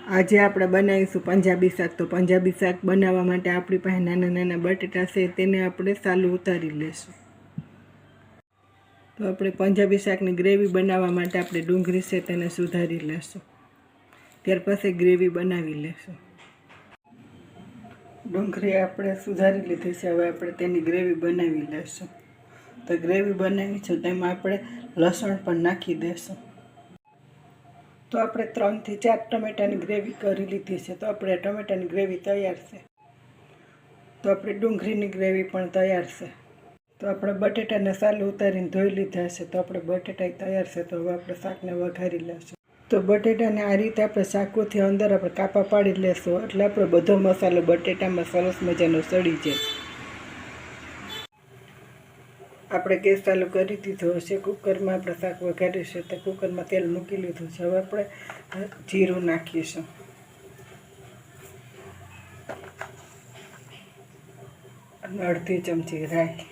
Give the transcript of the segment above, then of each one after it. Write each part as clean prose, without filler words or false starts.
આજે આપણે બનાવીશું પંજાબી શાક. તો પંજાબી શાક બનાવવા માટે આપણી પાસે નાના નાના બટેટા છે, તેને આપણે સાલું ઉતારી લેશું. તો આપણે પંજાબી શાકની ગ્રેવી બનાવવા માટે આપણે ડુંગળી છે તેને સુધારી લેશું. ત્યાર પછી ગ્રેવી બનાવી લેશું. ડુંગળી આપણે સુધારી લીધી છે, હવે આપણે તેની ગ્રેવી બનાવી લેશું. તો ગ્રેવી બનાવી છે તેમાં આપણે લસણ પણ નાખી દેશું. તો આપણે 3 થી 4 ટમેટાની ગ્રેવી કરી લીધી છે. તો આપણે ટમેટાની ગ્રેવી તૈયાર છે. તો આપણે ડુંગળીની ગ્રેવી પણ તૈયાર છે. તો આપણે બટેટાને સાલું ઉતારીને ધોઈ લીધા છે. તો આપણે બટેટા તૈયાર છે. તો હવે આપણે શાકને વઘારી લેશું. તો બટેટાને આ રીતે આપણે ચાકુથી અંદર આપણે કાપા પાડી લેશું, એટલે આપણે બધો મસાલો બટેટામાં સરસ મજાનો સડી જાય. આપણે ગેસ ચાલુ કરી દીધો હશે. કુકરમાં આપણે શાક વઘારીશું. તો કુકરમાં તેલ મૂકી લીધું છે. હવે આપણે જીરું નાખીશું. અને અડધી ચમચી રાઈ.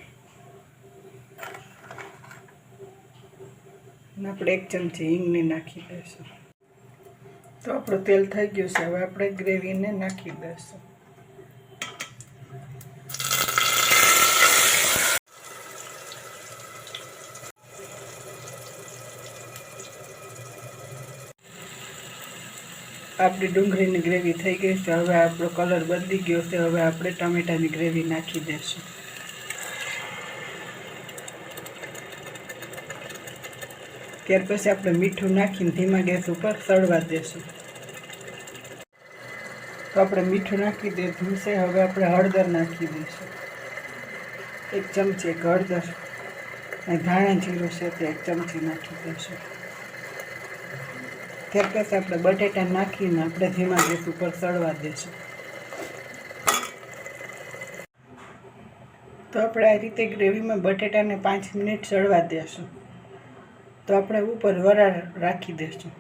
અને આપણે 1 ચમચી હિંગને નાખી દઈશું. તો આપણું તેલ થઈ ગયું છે. હવે આપણે ગ્રેવીને નાખી દઈશું. આપણી ડુંગળીની ગ્રેવી થઈ ગઈ છે. હવે આપણો કલર બદલી ગયો છે. હવે આપણે ટમેટાની ગ્રેવી નાખી દઈશું. ત્યાર પછી આપણે મીઠું નાખીને ધીમા ગેસ ઉપર સળવા દઈશું. તો આપણે મીઠું નાખી દીધું છે. હવે આપણે હળદર નાખી દઈશું. 1 ચમચી હળદર. અને ધાણા જીરું છે તે 1 ચમચી નાખી દઈશું. ત્યાર પછી આપણે બટેટા નાખીને આપણે ધીમા ગેસ ઉપર સળવા દઈશું. તો આપણે આ રીતે ગ્રેવીમાં બટેટાને 5 મિનિટ સળવા દઈશું. તો આપણે ઉપર વરાળ રાખી દઈશું.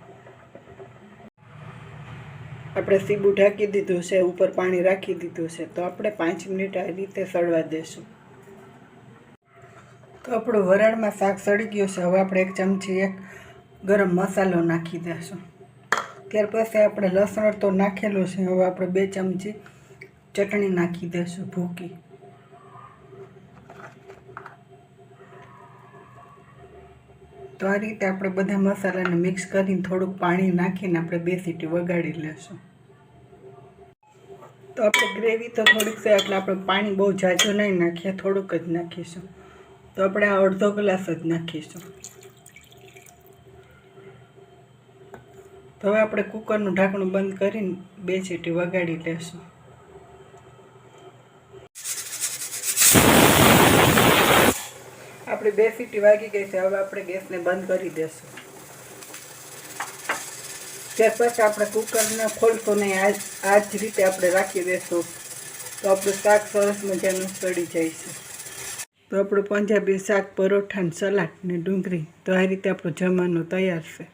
આપણે સીબું ઢાંકી દીધું છે, ઉપર પાણી રાખી દીધું છે. તો આપણે 5 મિનિટ આ રીતે સળવા દઈશું. તો આપણું વરાળમાં શાક સળી ગયું છે. હવે આપણે 1 ચમચી ગરમ મસાલો નાખી દઈશું. ત્યાર પછી આપણે લસણ તો નાખેલું છે. હવે આપણે 2 ચમચી ચટણી નાખી દઈશું ભૂકી. તો આ રીતે આપણે બધા મસાલાને મિક્સ કરીને થોડુંક પાણી નાખીને આપણે 2 સીટી વગાડી લેશું. તો આપણે ગ્રેવી તો થોડીક છે, એટલે આપણે પાણી બહુ ઝાઝું નહીં નાખીએ, થોડુંક જ નાખીશું. તો આપણે આ અડધો ગ્લાસ જ નાખીશું. તો હવે આપણે કુકરનું ઢાંકણું બંધ કરીને 2 સીટી વગાડી લેશું. આપણે 2 સીટી વાગી ગઈ છે. હવે આપણે ગેસને બંધ કરી દઈશું. ત્યાર પછી આપણે કુકરને ખોલશું નહીં, આ જ રીતે આપણે રાખી દઈશું. તો આપણું શાક સરસ મજાનું સડી જાય છે. તો આપણું પંજાબી શાક, પરોઠા, સલાડ ને ડુંગળી, તો આ રીતે આપણું જમવાનું તૈયાર છે.